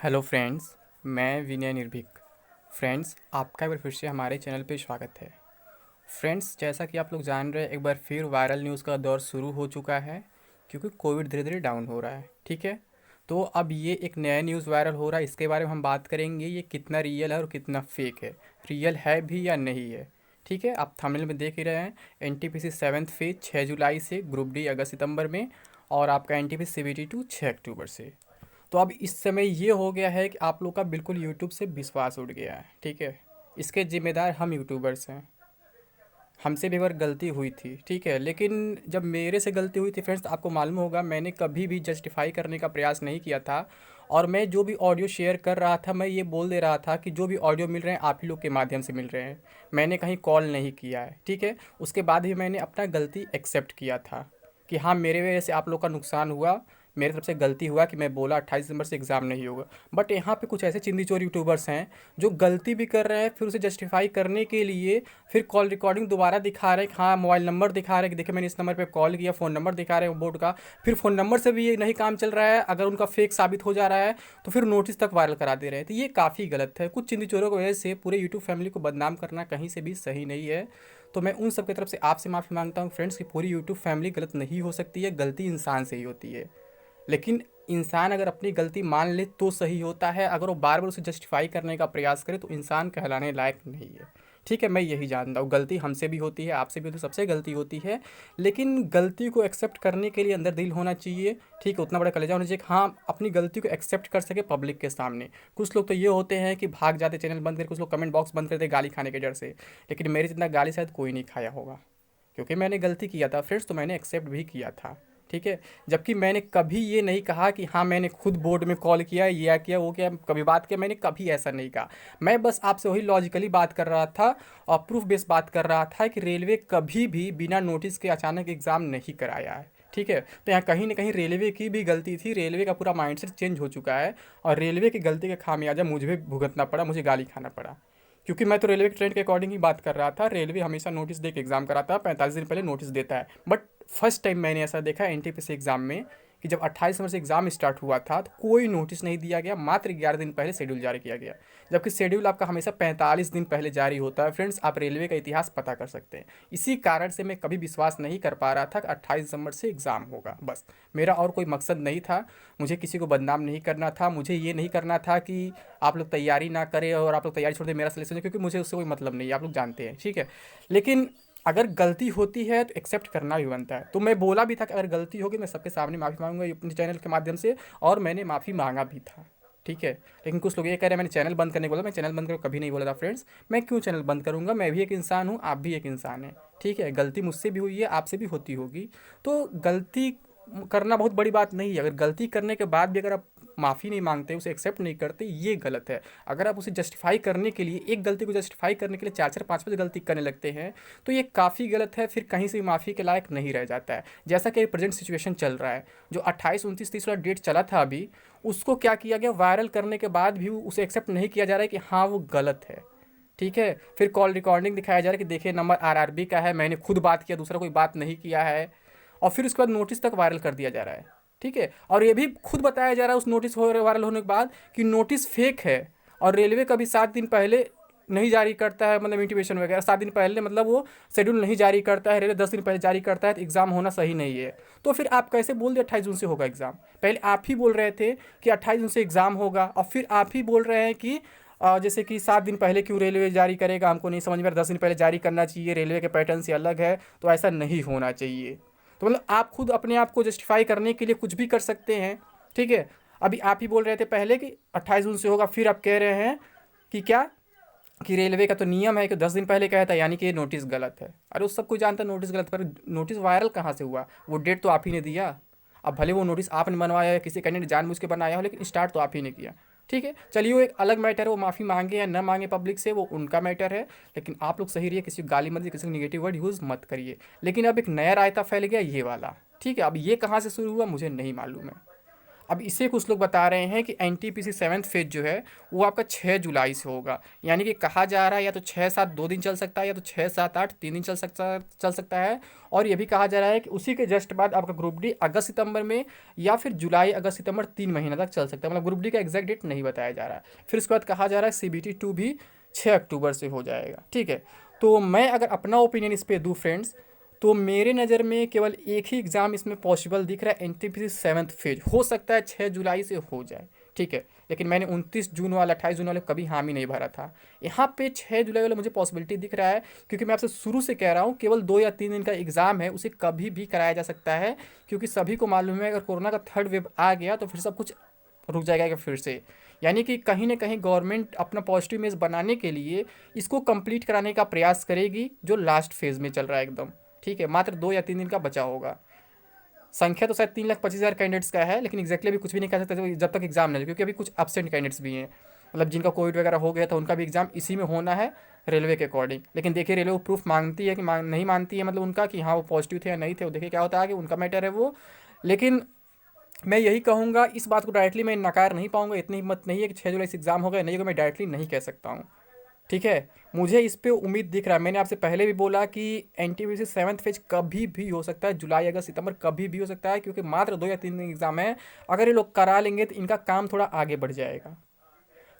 Hello friends, मैं विनय निर्भीक। Friends, आपका एक बार फिर से हमारे चैनल पे स्वागत है। फ्रेंड्स, जैसा कि आप लोग जान रहे हैं, एक बार फिर वायरल न्यूज़ का दौर शुरू हो चुका है क्योंकि कोविड धीरे धीरे डाउन हो रहा है। ठीक है, तो अब ये एक नया न्यूज़ वायरल हो रहा है, इसके बारे में हम बात करेंगे ये कितना रियल है और कितना फेक है, रियल है भी या नहीं है। ठीक है, आप थंबनेल में देख ही रहे हैं। एनटीपीसी 7th फेज 6 जुलाई से, ग्रुप डी अगस्त सितंबर में, और आपका एनटीपीसी सीबीटी 2 6 अक्टूबर से। तो अब इस समय ये हो गया है कि आप लोग का बिल्कुल यूट्यूब से विश्वास उठ गया है। ठीक है, इसके जिम्मेदार हम यूट्यूबर्स हैं। हमसे भी एक बार गलती हुई थी, ठीक है, लेकिन जब मेरे से गलती हुई थी फ्रेंड्स, तो आपको मालूम होगा मैंने कभी भी जस्टिफाई करने का प्रयास नहीं किया था। और मैं जो भी ऑडियो शेयर कर रहा था, मैं ये बोल दे रहा था कि जो भी ऑडियो मिल रहे हैं आप ही लोग के माध्यम से मिल रहे हैं। मैंने कहीं कॉल नहीं किया है। ठीक है, उसके बाद भी मैंने अपना गलती एक्सेप्ट किया था कि हाँ, मेरे वजह से आप लोग का नुकसान हुआ, मेरी तरफ से गलती हुआ कि मैं बोला 28 दिसंबर से एग्ज़ाम नहीं होगा। बट यहाँ पे कुछ ऐसे चिंदी चोर यूट्यूबर्स हैं जो गलती भी कर रहे हैं, फिर उसे जस्टिफाई करने के लिए फिर कॉल रिकॉर्डिंग दोबारा दिखा रहे हैं कि हाँ, मोबाइल नंबर दिखा रहे हैं कि देखिए मैंने इस नंबर पे कॉल किया, फ़ोन नंबर दिखा रहे हैं बोर्ड का। फिर फ़ोन नंबर से भी ये नहीं काम चल रहा है, अगर उनका फेक साबित हो जा रहा है तो फिर नोटिस तक वायरल करा दे रहे हैं। तो ये काफ़ी गलत है। कुछ चिंदी चोरों की वजह से पूरे यूट्यूब फैमिली को बदनाम करना कहीं से भी सही नहीं है। तो मैं उन सब की तरफ से आपसे माफ़ी मांगता हूँ फ्रेंड्स कि पूरी यूट्यूब फैमिली गलत नहीं हो सकती है, गलती इंसान से ही होती है। लेकिन इंसान अगर अपनी गलती मान ले तो सही होता है, अगर वो बार बार उसे जस्टिफाई करने का प्रयास करे तो इंसान कहलाने लायक नहीं है। ठीक है, मैं यही जानता हूँ, गलती हमसे भी होती है, आपसे भी होती है, सबसे गलती होती है। लेकिन गलती को एक्सेप्ट करने के लिए अंदर दिल होना चाहिए। ठीक है, उतना बड़ा कलेजा होना चाहिए कि हाँ, अपनी गलती को एक्सेप्ट कर सके पब्लिक के सामने। कुछ लोग तो ये होते हैं कि भाग जाते चैनल बंद करके, कुछ लोग कमेंट बॉक्स बंद करते गाली खाने के डर से। लेकिन मेरे जितना गाली शायद कोई नहीं खाया होगा, क्योंकि मैंने गलती किया था फ्रेंड्स, तो मैंने एक्सेप्ट भी किया था। ठीक है, जबकि मैंने कभी ये नहीं कहा कि हाँ, मैंने खुद बोर्ड में कॉल किया, ये किया, वो किया, कभी बात किया, मैंने कभी ऐसा नहीं कहा। मैं बस आपसे वही लॉजिकली बात कर रहा था और प्रूफ बेस्ड बात कर रहा था कि रेलवे कभी भी बिना नोटिस के अचानक एग्ज़ाम नहीं कराया है। ठीक है, तो यहाँ कहीं ना कहीं रेलवे की भी गलती थी, रेलवे का पूरा माइंडसेट चेंज हो चुका है और रेलवे की गलती का खामियाजा मुझे भी भुगतना पड़ा, मुझे गाली खाना पड़ा। क्योंकि मैं तो रेलवे के ट्रेंड के अकॉर्डिंग ही बात कर रहा था। रेलवे हमेशा नोटिस दे के एग्ज़ाम कराता है, 45 दिन पहले नोटिस देता है। बट फर्स्ट टाइम मैंने ऐसा देखा एनटीपीसी एग्ज़ाम में कि जब 28 नवंबर से एग्ज़ाम स्टार्ट हुआ था तो कोई नोटिस नहीं दिया गया, मात्र 11 दिन पहले शेड्यूल जारी किया गया। जबकि शेड्यूल आपका हमेशा 45 दिन पहले जारी होता है। फ्रेंड्स, आप रेलवे का इतिहास पता कर सकते हैं। इसी कारण से मैं कभी विश्वास नहीं कर पा रहा था कि 28 दिसंबर से एग्ज़ाम होगा। बस मेरा और कोई मकसद नहीं था, मुझे किसी को बदनाम नहीं करना था, मुझे ये नहीं करना था कि आप लोग तैयारी ना करें और आप लोग तैयारी छोड़ दें, मेरा सिलेक्शन हो जाए, क्योंकि मुझे उससे कोई मतलब नहीं है, आप लोग जानते हैं। ठीक है, लेकिन अगर गलती होती है तो एक्सेप्ट करना भी बनता है। तो मैं बोला भी था कि अगर गलती होगी मैं सबके सामने माफ़ी मांगूंगा अपने चैनल के माध्यम से, और मैंने माफ़ी मांगा भी था। ठीक है, लेकिन कुछ लोग ये कह रहे हैं मैंने चैनल बंद करने को बोला। मैं चैनल बंद करके कभी नहीं बोला था फ्रेंड्स। मैं क्यों चैनल बंद करूंगा, मैं भी एक इंसान हूँ, आप भी एक इंसान हैं। ठीक है, गलती मुझसे भी हुई है, आपसे भी होती होगी। तो गलती करना बहुत बड़ी बात नहीं है। अगर गलती करने के बाद भी अगर आप माफ़ी नहीं मांगते, उसे एक्सेप्ट नहीं करते, ये गलत है। अगर आप उसे जस्टिफाई करने के लिए, एक गलती को जस्टिफाई करने के लिए चार चार पाँच पाँच गलती करने लगते हैं, तो ये काफ़ी गलत है। फिर कहीं से भी माफ़ी के लायक नहीं रह जाता है। जैसा कि प्रेजेंट सिचुएशन चल रहा है, जो 28, 29, 30 वाला डेट चला था अभी, उसको क्या किया गया, वायरल करने के बाद भी उसे एक्सेप्ट नहीं किया जा रहा है कि हाँ, वो गलत है। ठीक है, फिर कॉल रिकॉर्डिंग दिखाया जा रहा है कि देखिए नंबर आरआरबी का है, मैंने खुद बात किया, दूसरा कोई बात नहीं किया है। और फिर उसके बाद नोटिस तक वायरल कर दिया जा रहा है। ठीक है, और ये भी खुद बताया जा रहा है उस नोटिस वायरल होने के बाद कि नोटिस फेक है, और रेलवे कभी 7 दिन पहले नहीं जारी करता है, मतलब इंटीमेशन वगैरह 7 दिन पहले, मतलब वो शेड्यूल नहीं जारी करता है, रेलवे 10 दिन पहले जारी करता है, तो एग्ज़ाम होना सही नहीं है। तो फिर आप कैसे बोल दिए 28 जून से होगा एग्ज़ाम? पहले आप ही बोल रहे थे कि 28 जून से एग्ज़ाम होगा, और फिर आप ही बोल रहे हैं कि जैसे कि 7 दिन पहले क्यों रेलवे जारी करेगा, हमको नहीं समझ में आ रहा, 10 दिन पहले जारी करना चाहिए, रेलवे के पैटर्न से अलग है, तो ऐसा नहीं होना चाहिए। तो मतलब आप खुद अपने आप को जस्टिफाई करने के लिए कुछ भी कर सकते हैं। ठीक है, अभी आप ही बोल रहे थे पहले कि 28 जून से होगा, फिर आप कह रहे हैं कि क्या, कि रेलवे का तो नियम है कि 10 दिन पहले कहा था, यानी कि ये नोटिस गलत है। अरे उस सब कुछ जानता है नोटिस गलत, पर नोटिस वायरल कहाँ से हुआ? वो डेट तो आप ही ने दिया। अब भले वो नोटिस आपने बनवाया है, किसी कैंडिडेट जानबूझ के बनाया हो, लेकिन स्टार्ट तो आप ही ने किया। ठीक है, चलिए वो एक अलग मैटर है, वो माफ़ी मांगे या ना मांगे पब्लिक से, वो उनका मैटर है। लेकिन आप लोग सही रहिए, किसी को गाली मत दीजिए, किसी को निगेटिव वर्ड यूज़ मत करिए। लेकिन अब एक नया रायता फैल गया ये वाला। ठीक है, अब ये कहाँ से शुरू हुआ मुझे नहीं मालूम है। अब इसे कुछ लोग बता रहे हैं कि एनटीपीसी 7th फेज जो है वो आपका 6 जुलाई से होगा। यानी कि कहा जा रहा है या तो 6-7 2 दिन चल सकता है, या तो 6-7-8 3 दिन चल सकता है। और ये भी कहा जा रहा है कि उसी के जस्ट बाद आपका ग्रुप डी अगस्त सितंबर में, या फिर जुलाई अगस्त सितंबर 3 महीने तक चल सकता है। मतलब ग्रुप डी का एग्जैक्ट डेट नहीं बताया जा रहा है। फिर उसके बाद कहा जा रहा है सीबीटी 2 भी 6 अक्टूबर से हो जाएगा। ठीक है, तो मैं अगर अपना ओपिनियन इस पर दूँ फ्रेंड्स, तो मेरे नज़र में केवल एक ही एग्ज़ाम इसमें पॉसिबल दिख रहा है, एनटीपीसी 7th फेज। हो सकता है 6 जुलाई से हो जाए, ठीक है, लेकिन मैंने 29 जून वाला 28 जून वाले कभी हामी नहीं भरा था। यहाँ पे 6 जुलाई वाला मुझे पॉसिबिलिटी दिख रहा है, क्योंकि मैं आपसे शुरू से कह रहा हूँ केवल 2 या 3 दिन का एग्ज़ाम है, उसे कभी भी कराया जा सकता है। क्योंकि सभी को मालूम है अगर कोरोना का थर्ड वेव आ गया तो फिर सब कुछ रुक जाएगा फिर से। यानी कि कहीं ना कहीं गवर्नमेंट अपना पॉजिटिव इमेज बनाने के लिए इसको कंप्लीट कराने का प्रयास करेगी, जो लास्ट फेज़ में चल रहा है एकदम। ठीक है, मात्र 2 या 3 दिन का बचा होगा। संख्या तो शायद 3,25,000 कैंडिडेट्स का है, लेकिन एक्जैक्टली अभी कुछ भी नहीं कह सकते जब तक एग्जाम नहीं, क्योंकि अभी कुछ एब्सेंट कैंडिडेट्स भी हैं। मतलब जिनका कोविड वगैरह हो गया था उनका भी एग्जाम इसी में होना है रेलवे के अकॉर्डिंग। लेकिन देखिए रेलवे वो प्रूफ मांगती है कि नहीं मानती है, मतलब उनका कि हाँ वो पॉजिटिव थे या नहीं थे, वो देखिए क्या होता है कि उनका मैटर है वो। लेकिन मैं यही कहूँगा, इस बात को डायरेक्टली मैं नकार नहीं पाऊंगा, इतनी हिम्मत नहीं है कि 6 जुलाई से एग्जाम हो गया नहीं होगा, मैं डायरेक्टली नहीं कह सकता हूँ। ठीक है, मुझे इस पे उम्मीद दिख रहा है। मैंने आपसे पहले भी बोला कि एनटीपीसी 7th फेज कभी भी हो सकता है, जुलाई अगस्त सितंबर कभी भी हो सकता है, क्योंकि मात्र 2 या 3 दिन एग्जाम है। अगर ये लोग करा लेंगे तो इनका काम थोड़ा आगे बढ़ जाएगा।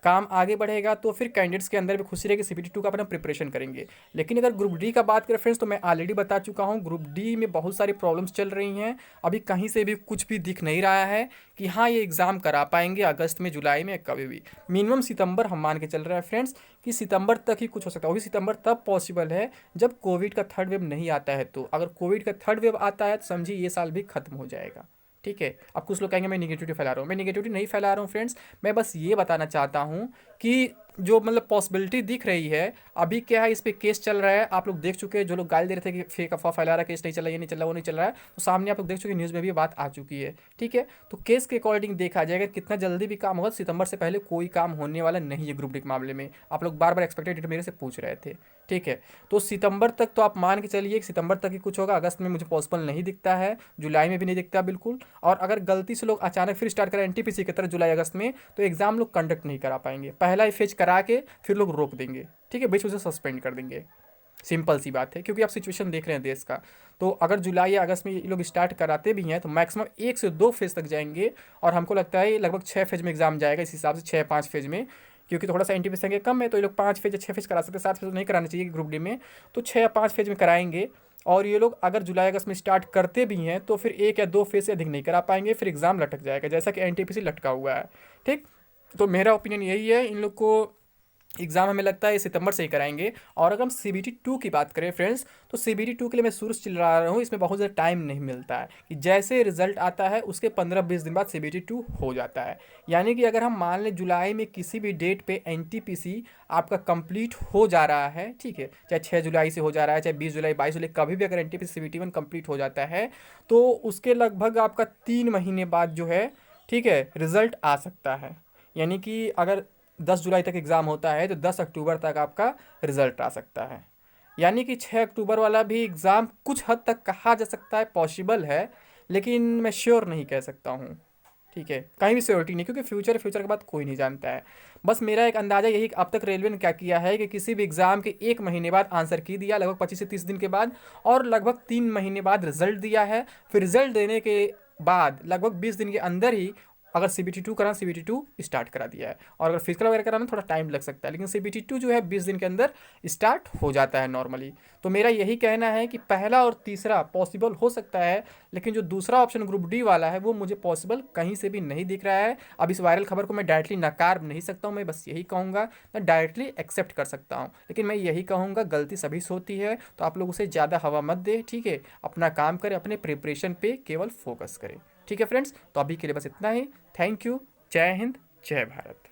काम आगे बढ़ेगा तो फिर कैंडिडेट्स के अंदर भी खुशी रहेगी, सीबीटी 2 का अपना प्रिपरेशन करेंगे। लेकिन अगर ग्रुप डी का बात करें फ्रेंड्स, तो मैं ऑलरेडी बता चुका हूँ ग्रुप डी में बहुत सारी प्रॉब्लम्स चल रही हैं। अभी कहीं से भी कुछ भी दिख नहीं रहा है कि हाँ ये एग्ज़ाम करा पाएंगे अगस्त में, जुलाई में, कभी भी। मिनिमम सितंबर हम मान के चल रहे हैं फ्रेंड्स कि सितंबर तक ही कुछ हो सकता है। वही सितंबर तब पॉसिबल है जब कोविड का थर्ड वेव नहीं आता है। तो अगर कोविड का थर्ड वेव आता है तो समझिए ये साल भी खत्म हो जाएगा। ठीक है, अब कुछ लोग कहेंगे मैं निगेटिविटी फैला रहा हूँ, मैं निगेटिविटी नहीं फैला रहा हूँ फ्रेंड्स। मैं बस ये बताना चाहता हूँ कि जो मतलब पॉसिबिलिटी दिख रही है, अभी क्या है इस पे केस चल रहा है, आप लोग देख चुके हैं। जो लोग गाली दे रहे थे कि फेक अफवाह फैला रहा है, केस नहीं चल रहा, ये नहीं चल रहा, वो नहीं चल रहा है, तो सामने आप लोग देख चुके, न्यूज़ में भी बात आ चुकी है। ठीक है, तो केस के अकॉर्डिंग देखा जाएगा कितना जल्दी भी काम होगा, सितंबर से पहले कोई काम होने वाला नहीं है ग्रुप डी के मामले में। आप लोग बार बार एक्सपेक्टेड डेट मेरे से पूछ रहे थे। ठीक है, तो सितंबर तक तो आप मान के चलिए कि सितंबर तक ही कुछ होगा। अगस्त में मुझे पॉसिबल नहीं दिखता है, जुलाई में भी नहीं दिखता बिल्कुल। और अगर गलती से लोग अचानक फिर स्टार्ट करें एनटीपीसी की तरह जुलाई अगस्त में, तो एग्जाम लोग कंडक्ट नहीं करा पाएंगे। पहला ही फेज करा के फिर लोग रोक देंगे। ठीक है, बीच में से सस्पेंड कर देंगे। सिंपल सी बात है, क्योंकि आप सिचुएशन देख रहे हैं देश का। तो अगर जुलाई या अगस्त में ये लोग स्टार्ट कराते भी हैं तो मैक्सिमम 1 से 2 फेज तक जाएंगे। और हमको लगता है ये लगभग 6 फेज में एग्जाम जाएगा, इस हिसाब से 6-5 फेज में। क्योंकि थोड़ा सा एनटीपी संख्या कम है तो ये लोग 5 फेज या 6 फेज करा सकते हैं, 7 फेज तो नहीं कराना चाहिए ग्रुप डी में। तो 6 या 5 फेज में कराएंगे। और ये लोग अगर जुलाई अगस्त में स्टार्ट करते भी हैं तो फिर 1 या 2 फेज से अधिक नहीं करा पाएंगे, फिर एग्जाम लटक जाएगा, जैसा कि एनटीपीसी लटका हुआ है। ठीक, तो मेरा ओपिनियन यही है, इन लोग को एग्ज़ाम हमें लगता है ये सितंबर से ही कराएंगे। और अगर हम सीबीटी 2 की बात करें फ्रेंड्स, तो सीबीटी 2 के लिए मैं शुरू से चिल्ला रहा हूँ, इसमें बहुत ज़्यादा टाइम नहीं मिलता है। कि जैसे रिजल्ट आता है उसके 15-20 दिन बाद सीबीटी 2 हो जाता है। यानी कि अगर हम मान लें जुलाई में किसी भी डेट पे एनटीपीसी आपका कंप्लीट हो जा रहा है, ठीक है, चाहे 6 जुलाई से हो जा रहा है, चाहे 20 जुलाई 22 जुलाई, कभी भी अगर एनटीपीसी सीबीटी 1 कंप्लीट हो जाता है तो उसके लगभग आपका 3 महीने बाद जो है, ठीक है, रिजल्ट आ सकता है। यानी कि अगर 10 जुलाई तक एग्ज़ाम होता है तो 10 अक्टूबर तक आपका रिजल्ट आ सकता है। यानी कि 6 अक्टूबर वाला भी एग्ज़ाम कुछ हद तक कहा जा सकता है पॉसिबल है, लेकिन मैं श्योर नहीं कह सकता हूँ। ठीक है, कहीं भी श्योरिटी नहीं, क्योंकि फ्यूचर के बाद कोई नहीं जानता है। बस मेरा एक अंदाज़ा यही कि अब तक रेलवे ने क्या किया है कि किसी भी एग्ज़ाम के 1 महीने बाद आंसर की दिया, लगभग 25 से 30 दिन के बाद, और लगभग 3 महीने बाद रिजल्ट दिया है। फिर रिजल्ट देने के बाद लगभग 20 दिन के अंदर ही अगर सीबीटी 2 कराना, सीबीटी 2 स्टार्ट करा दिया है। और अगर फिजिकल वगैरह कराना थोड़ा टाइम लग सकता है, लेकिन सीबीटी 2 जो है 20 दिन के अंदर स्टार्ट हो जाता है नॉर्मली। तो मेरा यही कहना है कि पहला और तीसरा पॉसिबल हो सकता है, लेकिन जो दूसरा ऑप्शन ग्रुप डी वाला है वो मुझे पॉसिबल कहीं से भी नहीं दिख रहा है। अब इस वायरल खबर को मैं डायरेक्टली नकार नहीं सकता हूँ, मैं बस यही कहूँगा, मैं डायरेक्टली एक्सेप्ट कर सकता हूँ, लेकिन मैं यही कहूँगा गलती सभी से होती है। तो आप लोग उसे ज़्यादा हवा मत दे, ठीक है, अपना काम करें, अपने प्रिपरेशन पे केवल फोकस करें। ठीक है फ्रेंड्स, तो अभी के लिए बस इतना ही। Thank you. जय हिंद, जय भारत।